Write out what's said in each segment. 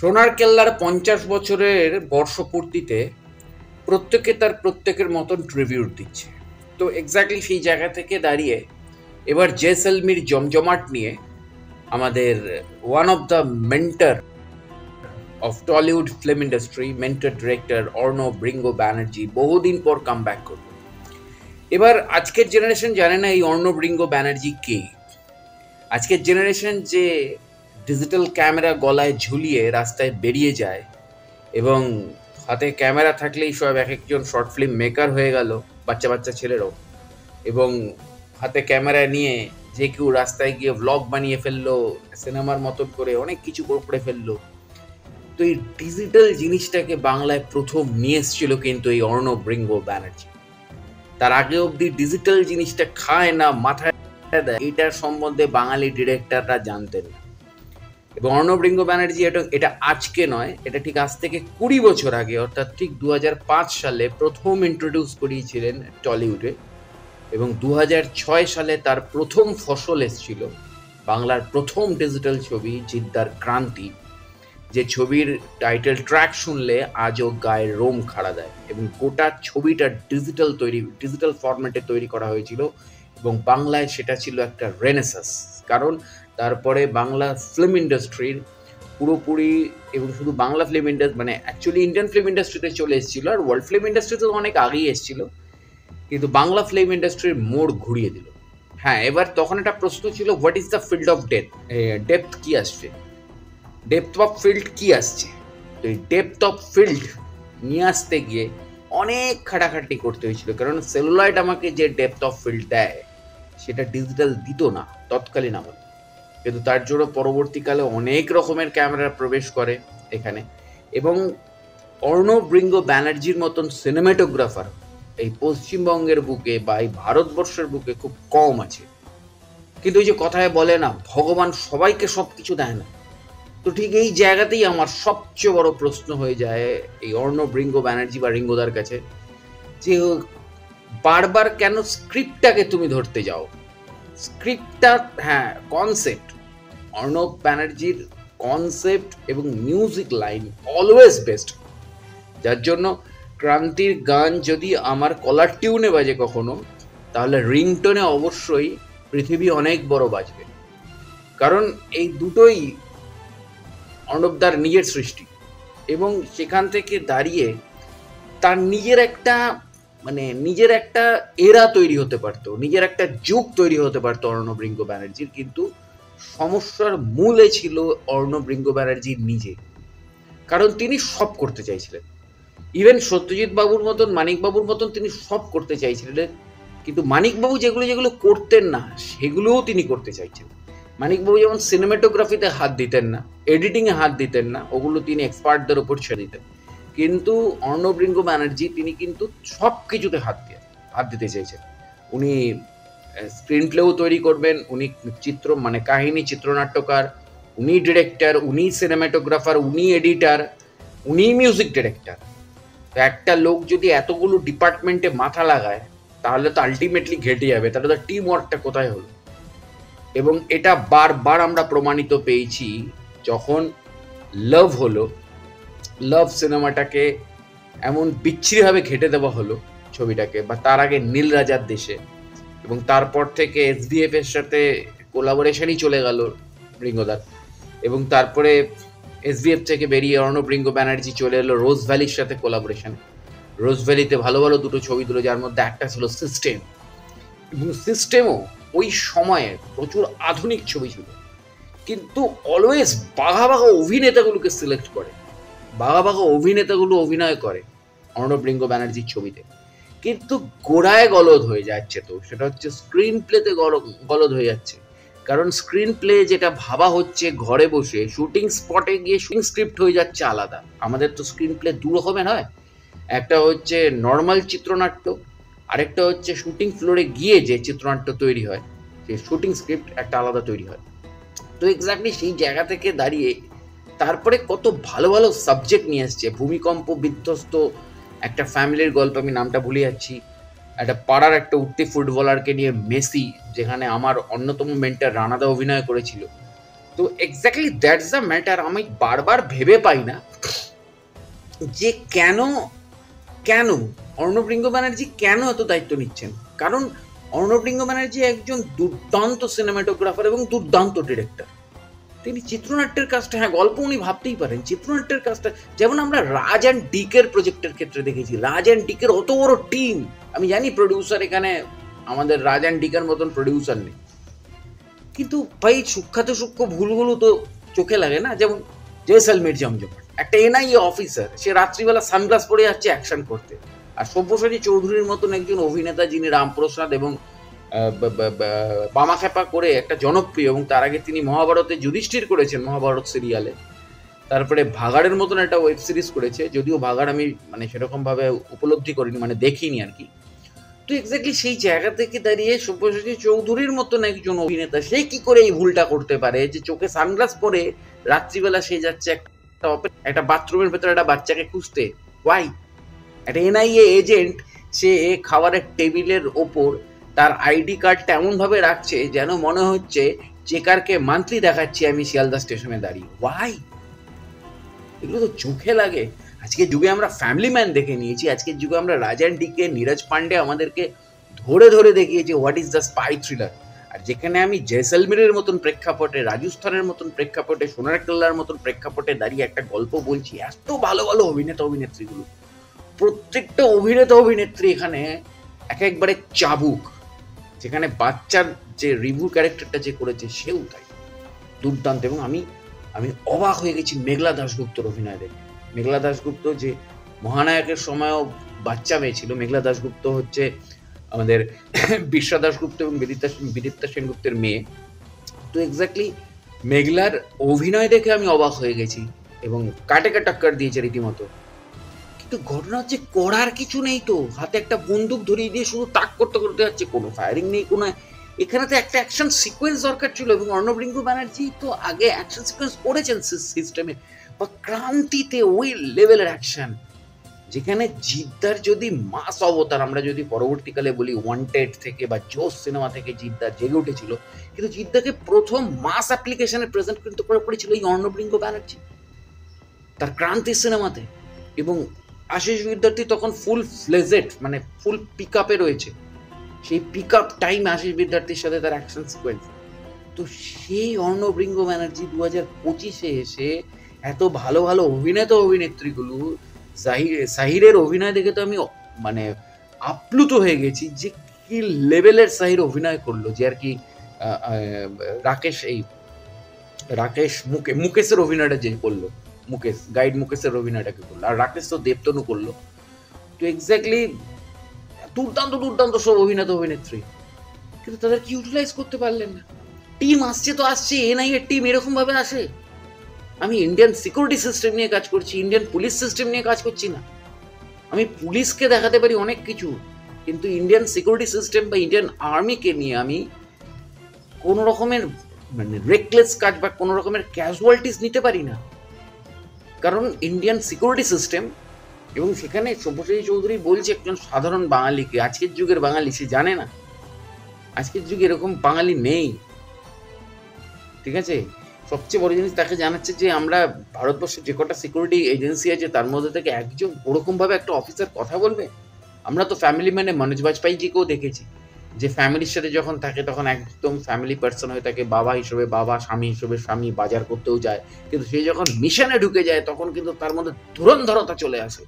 সোনার কেল্লার ৫০ বছরের বর্ষপূর্তিতে প্রত্যেকে তার প্রত্যেকের মতন ট্রিবিউট দিচ্ছে। তো এক্স্যাক্টলি সেই জায়গা থেকে দাঁড়িয়ে এবার জেসলমির জমজমাট নিয়ে আমাদের one of the mentor of Tollywood film industry, mentor director Arnab Ringo Banerjee বহুদিন পর কাম ব্যাক করবে। এবার আজকের জেনারেশন জানে না এই অর্ণব রিঙ্গো ব্যানার্জি কে। আজকের জেনারেশন যে ডিজিটাল ক্যামেরা গলায় ঝুলিয়ে রাস্তায় বেরিয়ে যায় এবং হাতে ক্যামেরা থাকলেই সব এক একজন শর্ট ফিল্ম মেকার হয়ে গেল, বাচ্চা বাচ্চা ছেলেরাও, এবং হাতে ক্যামেরা নিয়ে যে কেউ রাস্তায় গিয়ে ভ্লগ বানিয়ে ফেললো, সিনেমার মতন করে অনেক কিছু করে ফেললো। তো এই ডিজিটাল জিনিসটাকে বাংলায় প্রথম নিয়ে এসেছিল কিন্তু এই অর্ণব রিঙ্গো ব্যানার্জি। তার আগে অবধি ডিজিটাল জিনিসটা খায় না, মাথায় দেয়, এটার সম্বন্ধে বাঙালি ডিরেক্টররা জানতেন না। এবং অর্ণব রিঙ্গো ব্যানার্জি এটা আজকে নয়, এটা ঠিক আজ থেকে ২০ বছর আগে, অর্থাৎ ঠিক ২০০৫ সালে প্রথম ইন্ট্রোডিউস করিয়েছিলেন টলিউডে, এবং ২০০৬ সালে তার প্রথম ফসল এসেছিল, বাংলার প্রথম ডিজিটাল ছবি জিদ্দার ক্রান্তি, যে ছবির টাইটেল ট্র্যাক শুনলে আজও গায়ের রোম খাড়া দেয়। এবং গোটা ছবিটা ডিজিটাল ফরম্যাটে তৈরি করা হয়েছিল, এবং বাংলায় সেটা ছিল একটা রেনেসাস। কারণ তারপরে বাংলা ফিল্ম ইন্ডাস্ট্রির পুরোপুরি, এবং শুধু বাংলা ফিল্ম ইন্ডাস্ট্রি মানে অ্যাকচুয়ালি ইন্ডিয়ান ফিল্ম ইন্ডাস্ট্রিতে চলে এসেছিলো, আর ওয়ার্ল্ড ফিল্ম ইন্ডাস্ট্রিতে অনেক আগেই এসেছিলো, কিন্তু বাংলা ফিল্ম ইন্ডাস্ট্রির মোড় ঘুরিয়ে দিল। হ্যাঁ, এবার তখন একটা প্রশ্ন ছিল, what is the field of depth কি আসছে, ডেপথ অফ ফিল্ড কি আসছে। তো এই ডেপথ অফ ফিল্ড নিয়ে আসতে গিয়ে অনেক খাটাখাটি করতে হয়েছিল, কারণ সেলুলয়েড আমাকে যে ডেপথ অফ ফিল্ড দেয় সেটা ডিজিটাল দিত না তৎকালীন আমলে। কিন্তু তার জন্য পরবর্তীকালে অনেক রকমের ক্যামেরা প্রবেশ করে এখানে, এবং অর্ণব রিঙ্গো ব্যানার্জির মতন সিনেমাটোগ্রাফার এই পশ্চিমবঙ্গের বুকে বা এই ভারতবর্ষের বুকে খুব কম আছে। কিন্তু ওই যে কথায় বলে না, ভগবান সবাইকে সব কিছু দেয় না। তো ঠিক এই জায়গাতেই আমার সবচেয়ে বড় প্রশ্ন হয়ে যায় এই অর্ণব রিঙ্গো ব্যানার্জি বা রিঙ্গোদার কাছে, যে বারবার কেন স্ক্রিপ্টটাকে তুমি ধরতে যাও। স্ক্রিপ্টটা, হ্যাঁ, কনসেপ্ট, অর্ণব ব্যানার্জির কনসেপ্ট এবং মিউজিক লাইন অলওয়েজ বেস্ট, যার জন্য ক্রান্তির গান যদি আমার কলার টিউনে বাজে কখনো, তাহলে রিংটোনে অবশ্যই পৃথিবী অনেক বড় বাজবে। কারণ এই দুটোই অর্ণবদার নিজের সৃষ্টি, এবং সেখান থেকে দাঁড়িয়ে তার নিজের একটা এরা তৈরি হতে পারতো, নিজের একটা যুগ তৈরি হতে পারতো অর্ণব রিঙ্গো ব্যানার্জির। কিন্তু সমস্যার মূলে ছিল অর্ণব রিঙ্গো ব্যানার্জির নিজে, কারণ তিনি সব করতে চাইছিলেন। ইভেন সত্যজিৎ বাবুর মতন, মানিক বাবুর মতন তিনি সব করতে চাইছিলেন, কিন্তু মানিকবাবু যেগুলো করতেন না সেগুলোও তিনি করতে চাইছেন। মানিকবাবু যেমন সিনেমাটোগ্রাফিতে হাত দিতেন না, এডিটিংয়ে হাত দিতেন না, ওগুলো তিনি এক্সপার্টদের ওপর ছেড়ে দিতেন। কিন্তু অর্ণব রিঙ্গো ব্যানার্জি তিনি কিন্তু সব কিছুতে হাত দিতে চাইছেন। উনি স্ক্রিন প্লেও তৈরি করবেন, উনি কাহিনী চিত্রনাট্যকার, উনি ডিরেক্টর, উনি সিনেমাটোগ্রাফার, উনি এডিটার, উনি মিউজিক ডিরেক্টর। তো একটা লোক যদি এতগুলো ডিপার্টমেন্টে মাথা লাগায়, তাহলে তো আলটিমেটলি ঘেটে যাবে, তাহলে তো টিম ওয়ার্কটা কোথায় হলো। এবং এটা বারবার আমরা প্রমাণিত পেয়েছি, যখন লাভ হলো, লাভ সিনেমাটাকে এমন বিচ্ছিরিভাবে ঘেটে দেওয়া হলো ছবিটাকে, বা তার আগে নীল রাজার দেশে, এবং তারপর থেকে এসভিএফ এর সাথে কোলাবোরেশনই চলে গেল রিঙ্গোদার, এবং তারপরে এসভিএফ থেকে বেরিয়ে অর্ণব রিঙ্গো ব্যানার্জি চলে এলো রোজ ভ্যালির সাথে কোলাবোরেশন। রোজ ভ্যালিতে ভালো ভালো দুটো ছবি দিল, যার মধ্যে একটা ছিল সিস্টেম, এবং সিস্টেমও ওই সময়ে প্রচুর আধুনিক ছবি ছিল। কিন্তু অলওয়েজ বাঘা বাঘা অভিনেতাগুলোকে সিলেক্ট করে, বাঘা বাঘা অভিনেতাগুলো অভিনয় করে অর্ণব রিঙ্গো ব্যানার্জির ছবিতে, কিন্তু গোড়ায় গলদ হয়ে যাচ্ছে। তো সেটা হচ্ছে স্ক্রিন প্লেতে গলদ হয়ে যাচ্ছে। কারণ স্ক্রিন প্লে যেটা ভাবা হচ্ছে ঘরে বসে, শুটিং স্পটে গিয়ে শুটিং স্ক্রিপ্ট হয়ে যাচ্ছে আলাদা। আমাদের তো স্ক্রিন প্লে দু রকমের হয়, একটা হচ্ছে নর্মাল চিত্রনাট্য, আরেকটা হচ্ছে শুটিং ফ্লোরে গিয়ে যে চিত্রনাট্য তৈরি হয়, সেই শুটিং স্ক্রিপ্ট একটা আলাদা তৈরি হয়। তো এক্স্যাক্টলি সেই জায়গা থেকে দাঁড়িয়ে তারপরে কত ভালো ভালো সাবজেক্ট নিয়ে আসছে। ভূমিকম্প বিধ্বস্ত একটা ফ্যামিলির গল্প, আমি নামটা ভুলে যাচ্ছি, একটা পাড়ার একটা উঠতি ফুটবলারকে নিয়ে মেসি, যেখানে আমার অন্যতম মেন্টার রানাদা অভিনয় করেছিল। তো তো এক্স্যাক্টলি দ্যাটস দ্য ম্যাটার। আমি বারবার ভেবে পাই না যে কেন কেন অর্ণব রিঙ্গ ব্যানার্জি কেন এত দায়িত্ব নিচ্ছেন। কারণ অর্ণব রিঙ্গ ব্যানার্জি একজন দুর্দান্ত সিনেমাটোগ্রাফার এবং দুর্দান্ত ডিরেক্টর। তিনি চিত্রনাট্যের কাজটা, হ্যাঁ গল্প উনি ভাবতেই পারেন, চিত্রনাট্যের কাজটা যেমন আমরা রাজ অ্যান্ড ডিকের প্রজেক্টের ক্ষেত্রে দেখেছি। রাজ অ্যান্ড ডিকের অত বড় টিম, আমি জানি প্রডিউসার এখানে আমাদের রাজ অ্যান্ড ডিকের মতন প্রডিউসার নেই, কিন্তু ভাই সূক্ষ্ম ভুলগুলো তো চোখে লাগে না। যেমন জয়সলমীর জমজমাট, একটা এনআইএ অফিসার, সে রাত্রিবেলা সানগ্লাস পরে যাচ্ছে অ্যাকশন করতে, আর সব্যসাচী চৌধুরীর মতন একজন অভিনেতা যিনি রামপ্রসাদ এবং বামাখ্যাপা করে একটা জনপ্রিয়, এবং তার আগে তিনি মহাভারতে যুধিষ্ঠির করেছেন মহাভারত সিরিয়ালে, তারপরে ভাগাড়ের মতন একটা ওয়েব সিরিজ করেছে, যদিও ভাগাড় আমি মানে সেরকমভাবে উপলব্ধি করিনি, মানে দেখিনি আর কি। তো এক্স্যাক্টলি সেই জায়গা থেকে দাঁড়িয়ে সব্যসাচী চৌধুরীর মতন একজন অভিনেতা, সে কি করে এই ভুলটা করতে পারে যে চোখে সানগ্লাস পরে রাত্রিবেলা সে যাচ্ছে একটা বাথরুমের ভেতরে একটা বাচ্চাকে খুঁজতে? ওয়াই? একটা এনআইএ এজেন্ট, সে খাবারের টেবিলের ওপর তার আইডি কার্ডটা এমনভাবে রাখছে যেন মনে হচ্ছে চেকারকে মান্থলি দেখাচ্ছি আমি শিয়ালদা স্টেশনে দাঁড়িয়ে। ওয়াই? এগুলো তো চোখে লাগে। আজকের যুগে আমরা ফ্যামিলি ম্যান দেখে নিয়েছি, আজকের যুগে আমরা রাজ অ্যান্ড ডিকে, নীরজ পান্ডে আমাদেরকে ধরে ধরে দেখিয়েছি what is the spy thriller. আর যেখানে আমি জয়সলমীরের মতন প্রেক্ষাপটে, রাজস্থানের মতন প্রেক্ষাপটে, সোনার কেল্লার মতন প্রেক্ষাপটে দাঁড়িয়ে একটা গল্প বলছি, এত ভালো ভালো অভিনেতা অভিনেত্রীগুলো, প্রত্যেকটা অভিনেতা অভিনেত্রী এখানে একবারে চাবুক। যেখানে বাচ্চার যে রিভিউ ক্যারেক্টারটা যে করেছে সেও তাই দুর্দান্ত। এবং আমি অবাক হয়ে গেছি মেঘলা দাশগুপ্তর অভিনয় দেখে। মেঘলা দাশগুপ্ত যে মহানায়কের সময়ও বাচ্চা মেয়ে ছিল। মেঘলা দাশগুপ্ত হচ্ছে আমাদের বিশ্বা দাশগুপ্ত এবং বিদিতা সেনগুপ্তের মেয়ে। তো এক্স্যাক্টলি মেঘলার অভিনয় দেখে আমি অবাক হয়ে গেছি এবং কাটে টক্কর দিয়েছে রীতিমতো। কিন্তু ঘটনা হচ্ছে করার কিছু নেই তো, হাতে একটা বন্দুক ধরিয়ে দিয়ে শুধু তাক করতে করতে যাচ্ছে, কোনো ফায়ারিং নেই, কোনো। এখানে তো একটা অ্যাকশন সিকোয়েন্স দরকার ছিল, এবং অর্ণব রিঙ্গ ব্যানার্জি তো আগে অ্যাকশন সিকোয়েন্স করেছেন সিস্টেমে, বা ক্রান্তিতে ওই লেভেলের অ্যাকশন, যেখানে জিদ্দার যদি মাস অবতার, আমরা যদি পরবর্তীকালে বলি ওয়ান্টেড থেকে বা জোস সিনেমা থেকে জিদ্দার জেগে উঠেছিল, কিন্তু জিদ্দাকে প্রথম মাস অ্যাপ্লিকেশনে প্রেজেন্ট করতে করেছিল এই অর্ণব রিঙ্গ ব্যানার্জি তার ক্রান্তি সিনেমাতে। এবং আশিস বিদ্যার্থী তখন ফুল ফ্লেজেড, মানে ফুল পিক আপে রয়েছে, সেই পিক আপ টাইম আশিস বিদ্যার্থীর সাথে তার অ্যাকশন সিকোয়েন্স। তো সেই অর্ণব রিঙ্গ ব্যানার্জি 2025-এ এসে এত ভালো ভালো অভিনেতা অভিনেত্রীগুলো, সাহিরের অভিনয় দেখে তো আমি মানে আপ্লুত হয়ে গেছি যে কি লেভেলের সাহির অভিনয় করলো, যে আর কি মুকেশের অভিনয়টা যে করলো, মুকেশের অভিনয়টাকে করলো, আর রাকেশ তো দেবতনু করলো। তো এক্স্যাক্টলি দুর্দান্ত দুর্দান্ত সব অভিনেতা অভিনেত্রী, কিন্তু তাদেরকে ইউটিলাইজ করতে পারলেন না। টিম আসছে তো আসছে, এনআইএ টিম এরকম ভাবে আসে। আমি ইন্ডিয়ান সিকিউরিটি সিস্টেম নিয়ে কাজ করছি, ইন্ডিয়ান পুলিশ সিস্টেম নিয়ে কাজ করছি না। আমি পুলিশকে দেখাতে পারি অনেক কিছু, কিন্তু ইন্ডিয়ান সিকিউরিটি সিস্টেম বা ইন্ডিয়ান আর্মিকে নিয়ে আমি কোনো রকমের মানে রেকলেস কাজ বা কোনো রকমের ক্যাজুয়ালিটিস নিতে পারি না। কারণ ইন্ডিয়ান সিকিউরিটি সিস্টেম, এবং সেখানে সব্যসাচী চৌধুরী বলছে একজন সাধারণ বাঙালিকে, আজকের যুগের বাঙালি, সে জানে না আজকের যুগে এরকম বাঙালি নেই, ঠিক আছে। সবচেয়ে বড় জিনিস তাকে জানাচ্ছে যে আমরা ভারতবর্ষের যে কটা সিকিউরিটি এজেন্সি আছে তার মধ্যে থেকে একজন ওরকমভাবে একটা অফিসার কথা বলবে। আমরা তো ফ্যামিলি ম্যানে মনোজ বাজপেয়ীজিকেও দেখেছি, যে ফ্যামিলির সাথে যখন থাকে তখন একদম ফ্যামিলি পার্সন হয়ে থাকে, বাবা হিসেবে বাবা, স্বামী হিসেবে স্বামী, বাজার করতেও যায়, কিন্তু সে যখন মিশনে ঢুকে যায় তখন কিন্তু তার মধ্যে ধুরন্ধরতা চলে আসে।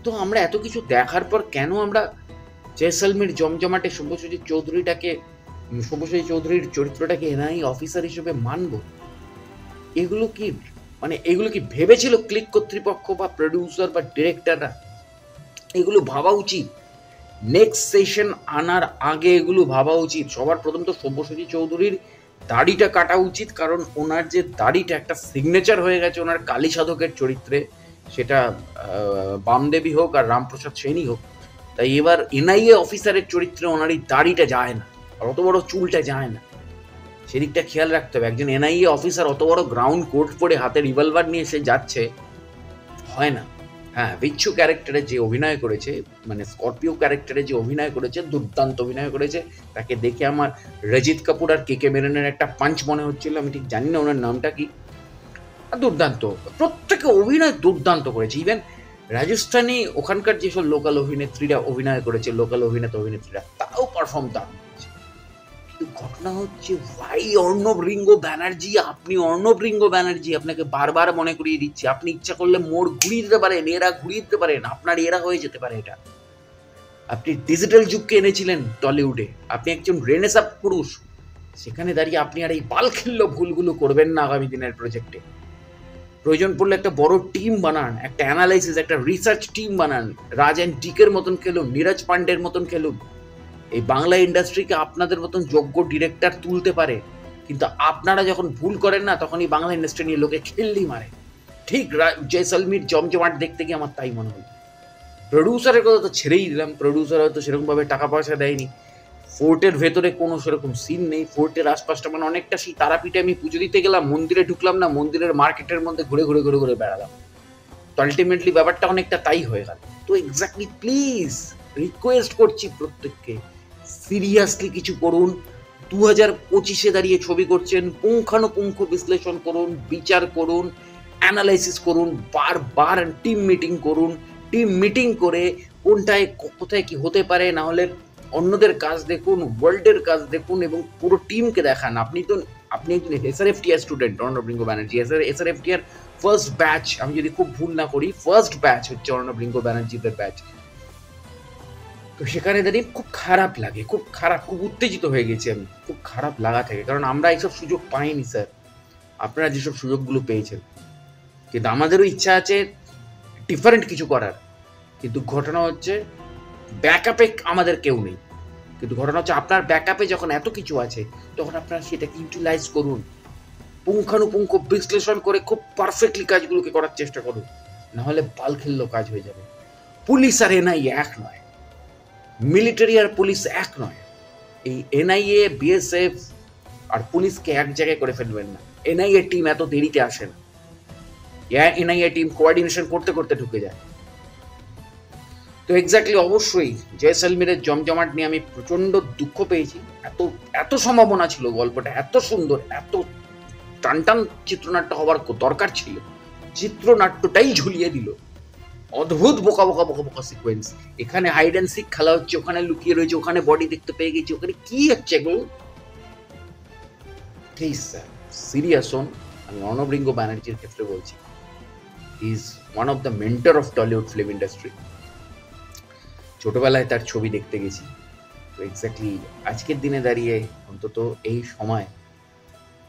তো আমরা এত কিছু দেখার পর কেন আমরা জয়সলমীর জমজমাটে সব্যসাচী চৌধুরীর চরিত্রটাকে এনআই অফিসার হিসেবে মানব? এগুলো কি ভেবেছিল ক্লিক কর্তৃপক্ষ বা প্রডিউসার বা ডিরেক্টররা? এগুলো ভাবা উচিত, নেক্সট সেশন আনার আগে এগুলো ভাবা উচিত। সবার প্রথম তো সব্যসাচী চৌধুরীর দাড়িটা কাটা উচিত, কারণ ওনার যে দাড়িটা একটা সিগনেচার হয়ে গেছে ওনার কালী সাধকের চরিত্রে, সেটা বামদেবী হোক আর রামপ্রসাদ সেনই হোক। তাই এবার এনআইএ অফিসারের চরিত্রে ওনার এই দাড়িটা যায় না, আর অত বড় চুলটা যায় না, সেদিকটা খেয়াল রাখতে হবে। একজন এনআইএ অফিসার অত বড় গ্রাউন্ড কোট পরে হাতে রিভলভার নিয়ে সে যাচ্ছে, হয় না। হ্যাঁ, বিচ্ছু ক্যারেক্টারে যে অভিনয় করেছে, মানে স্করপিও ক্যারেক্টারে যে অভিনয় করেছে, দুর্দান্ত অভিনয় করেছে। তাকে দেখে আমার রজিত কাপুর আর কে কে মেননের একটা পাঞ্চ মনে হচ্ছিল, আমি ঠিক জানি না ওনার নামটা কি। দুর্দান্ত, প্রত্যেকে অভিনয় দুর্দান্ত করেছে। ইভেন রাজস্থানী ওখানকার যেসব লোকাল অভিনেত্রীরা অভিনয় করেছে, লোকাল অভিনেত্রীরা তাও পারফর্ম দারুণ করেছে। কিন্তু ঘটনা হচ্ছে, ভাই অর্ণব রিঙ্গ ব্যানার্জি, আপনি অর্ণব রিঙ্গ ব্যানার্জি, আপনাকে বারবার মনে করিয়ে দিচ্ছি, আপনি ইচ্ছা করলে মোড় ঘুরিয়ে দিতে পারেন, এরা ঘুরিয়ে দিতে পারেন, আপনার এরা হয়ে যেতে পারে এটা। আপনি ডিজিটাল যুগকে এনেছিলেন টলিউডে, আপনি একজন রেনেসা পুরুষ, সেখানে দাঁড়িয়ে আপনি আর এই বালখিল্য ভুলগুলো করবেন না আগামী দিনের প্রজেক্টে। প্রয়োজন পড়লে একটা বড় টিম বানান, একটা অ্যানালাইসিস, একটা রিসার্চ টিম বানান, রাজ অ্যান্ড ডিকের মতন খেলুন, নীরজ পান্ডের মতন খেলুন। এই বাংলা ইন্ডাস্ট্রিকে আপনাদের মতন যোগ্য ডিরেক্টর তুলতে পারে, কিন্তু আপনারা যখন ভুল করেন না, তখন এই বাংলা ইন্ডাস্ট্রি নিয়ে লোকে খেললি মারে। ঠিক জয়সলমীর জমজমাট দেখতে গিয়ে আমার তাই মনে হলো। প্রডিউসারের কথা তো ছেড়েই দিলাম, প্রডিউসার হয়তো সেরকমভাবে টাকা পয়সা দেয়নি। ফোর্টের ভেতরে কোনো সেরকম সিন নেই, ফোর্টের আশপাশটা মানে অনেকটা সেই তারাপীঠে আমি পুজো দিতে গেলাম, মন্দিরে ঢুকলাম না, মন্দিরের মার্কেটের মধ্যে ঘুরে ঘুরে ঘুরে ঘুরে বেড়ালাম। তো আলটিমেটলি ব্যাপারটা অনেকটা তাই হয়ে গেল। তো এক্স্যাক্টলি প্লিজ রিকোয়েস্ট করছি প্রত্যেককে, সিরিয়াসলি কিছু করুন। 2025-এ দাঁড়িয়ে ছবি করছেন, পুঙ্খানুপুঙ্খ বিশ্লেষণ করুন, বিচার করুন, অ্যানালাইসিস করুন, বারবার টিম মিটিং করুন। টিম মিটিং করে কোনটায় কোথায় কি হতে পারে, না হলে অন্যদের কাজ দেখুন, ওয়ার্ল্ডের কাজ দেখুন এবং পুরো টিমকে দেখান। আপনি একজন এসআরএফটিআর স্টুডেন্ট, অর্ণব রিঙ্গ ব্যানার্জি, এসআরএফটিআর ফার্স্ট ব্যাচ, আমি যদি খুব ভুল না করি ফার্স্ট ব্যাচ হচ্ছে অর্ণব রিঙ্গ ব্যানার্জিদের ব্যাচ। তো সেখানে দাঁড়িয়ে খুব খারাপ লাগে, খুব খারাপ, খুব উত্তেজিত হয়ে গেছি আমি, খুব খারাপ লাগা থেকে, কারণ আমরা এইসব সুযোগ পাইনি স্যার, আপনারা যেসব সুযোগগুলো পেয়েছেন। কিন্তু আমাদেরও ইচ্ছা আছে ডিফারেন্ট কিছু করার, কিন্তু ঘটনা হচ্ছে ব্যাকআপে আমাদের কেউ নেই। কিন্তু ঘটনা হচ্ছে আপনার ব্যাকআপে যখন এত কিছু আছে, তখন আপনারা সেটাকে ইউটিলাইজ করুন, পুঙ্খানুপুঙ্খ বিশ্লেষণ করে খুব পারফেক্টলি কাজগুলোকে করার চেষ্টা করুন, নাহলে বালখিল্য কাজ হয়ে যাবে। পুলিশ আর এনআইএ এক নয়, মিলিটারি আর পুলিশ এক নয়। এই এনআইএ, বিএসএফ আর পুলিশকে এক জায়গায় করে ফেলবেন না। এনআইএ টিম এত দেরিতে আসে না, এনআইএ টিম কোঅর্ডিনেশন করতে করতে ঢুকে যায়। তো এক্স্যাক্টলি অবশ্যই জয়সলমীরের জমজমাট নিয়ে আমি প্রচণ্ড দুঃখ পেয়েছি। এত সম্ভাবনা ছিল, গল্পটা এত সুন্দর, এত টান টান চিত্রনাট্য হওয়ার দরকার ছিল, চিত্রনাট্যটাই ঝুলিয়ে দিল। অদ্ভুত বোকা বোকা বোকা বোকা সিকোয়েন্স, এখানে হাইড অ্যান্ড সিক খেলা হচ্ছে, ওখানে লুকিয়ে রয়েছে, ওখানে বডি দেখতে পেয়ে গেছি, ওখানে কি হচ্ছে এগুলো। প্লিজ স্যার সিরিয়াস হন। আমি অর্ণব রিঙ্গ ব্যানার্জির ক্ষেত্রে বলছি, he is one of the mentor of Tollywood film industry. ছোটবেলায় তার ছবি দেখতে গেছি। তো এক্স্যাক্টলি আজকের দিনে দাঁড়িয়ে অন্তত এই সময়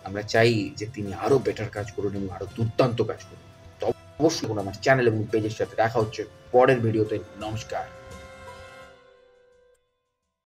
আমরা চাই যে তিনি আরো বেটার কাজ করুন এবং আরো দুর্দান্ত কাজ করুন। তো অবশ্যই আমার চ্যানেল এবং পেজের সাথে দেখা হচ্ছে পরের ভিডিওতে। নমস্কার।